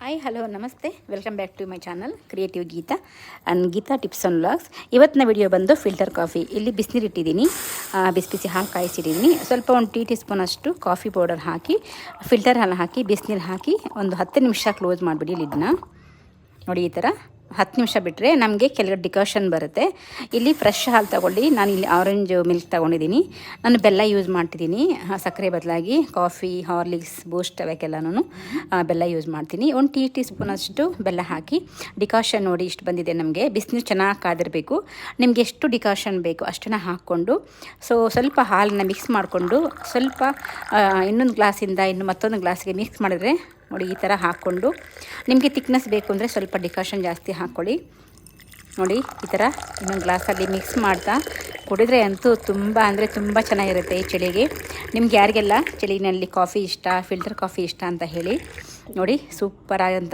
Hi hello ನಮಸ್ತೆ, welcome back to my channel creative Geetha and Geetha tips and vlogs. ಇವತ್ತಿನ video ಬಂದು filter coffee. ಇಲ್ಲಿ ಬಿಸಿನೀರು ಇಟ್ಟಿದ್ದೀನಿ, ಬಿಸಿ ಹಾಲು ಕಾಯಿಸಿಟ್ಟಿದ್ದೀನಿ. ಸ್ವಲ್ಪ ಒಂದು ಟೀ ಸ್ಪೂನ್ ಅಷ್ಟು ಕಾಫಿ ಪೌಡರ್ ಹಾಕಿ, ಫಿಲ್ಟರ್ ಹಾಲು ಹಾಕಿ, ಬಿಸಿನೀರು ಹಾಕಿ ಒಂದು 10 ನಿಮಿಷ ಕ್ಲೋಸ್ ಮಾಡಿಬಿಡಿ ಲಿಡ್ನ. ನೋಡಿ, ಈ ಥರ 10 ನಿಮಿಷ ಬಿಟ್ಟರೆ ನಮಗೆ ಕೆಳಗಡೆ ಡಿಕಾಷನ್ ಬರುತ್ತೆ. ಇಲ್ಲಿ ಫ್ರೆಶ್ ಹಾಲು ತೊಗೊಳ್ಳಿ. ನಾನು ಇಲ್ಲಿ ಆರೆಂಜ್ ಮಿಲ್ಕ್ ತೊಗೊಂಡಿದ್ದೀನಿ. ನಾನು ಬೆಲ್ಲ ಯೂಸ್ ಮಾಡ್ತಿದ್ದೀನಿ, ಸಕ್ಕರೆ ಬದಲಾಗಿ. ಕಾಫಿ, ಹಾರ್ಲಿಕ್ಸ್, ಬೂಸ್ಟ್ ಅವಕ್ಕೆಲ್ಲನೂ ಬೆಲ್ಲ ಯೂಸ್ ಮಾಡ್ತೀನಿ. ಒಂದು ಟೀ ಸ್ಪೂನ್ ಅಷ್ಟು ಬೆಲ್ಲ ಹಾಕಿ ಡಿಕಾಷನ್ ನೋಡಿ ಇಷ್ಟು ಬಂದಿದೆ. ನಮಗೆ ಬಿಸಿನೀರು ಚೆನ್ನಾಗಿ ಕಾದಿರಬೇಕು. ನಿಮಗೆ ಎಷ್ಟು ಡಿಕಾಷನ್ ಬೇಕು ಅಷ್ಟನ್ನು ಹಾಕ್ಕೊಂಡು ಸ್ವಲ್ಪ ಹಾಲನ್ನ ಮಿಕ್ಸ್ ಮಾಡಿಕೊಂಡು ಸ್ವಲ್ಪ ಇನ್ನೊಂದು ಗ್ಲಾಸಿಂದ ಇನ್ನು ಮತ್ತೊಂದು ಗ್ಲಾಸಿಗೆ ಮಿಕ್ಸ್ ಮಾಡಿದ್ರೆ ನೋಡಿ, ಈ ಥರ ಹಾಕ್ಕೊಂಡು ನಿಮಗೆ ತಿಕ್ನೆಸ್ ಬೇಕು ಅಂದರೆ ಸ್ವಲ್ಪ ಡಿಕಾಷನ್ ಜಾಸ್ತಿ ಹಾಕ್ಕೊಳ್ಳಿ. ನೋಡಿ, ಈ ಥರ ಇನ್ನೊಂದು ಗ್ಲಾಸಲ್ಲಿ ಮಿಕ್ಸ್ ಮಾಡ್ತಾ ಕುಡಿದ್ರೆ ಅಂತೂ ತುಂಬ ಅಂದರೆ ತುಂಬ ಚೆನ್ನಾಗಿರುತ್ತೆ ಈ ಚಳಿಗೆ. ನಿಮ್ಗೆ ಯಾರಿಗೆಲ್ಲ ಚಳಿನಲ್ಲಿ ಕಾಫಿ ಇಷ್ಟ, ಫಿಲ್ಟರ್ ಕಾಫಿ ಇಷ್ಟ ಅಂತ ಹೇಳಿ. ನೋಡಿ, ಸೂಪರ್ ಆಗಂತ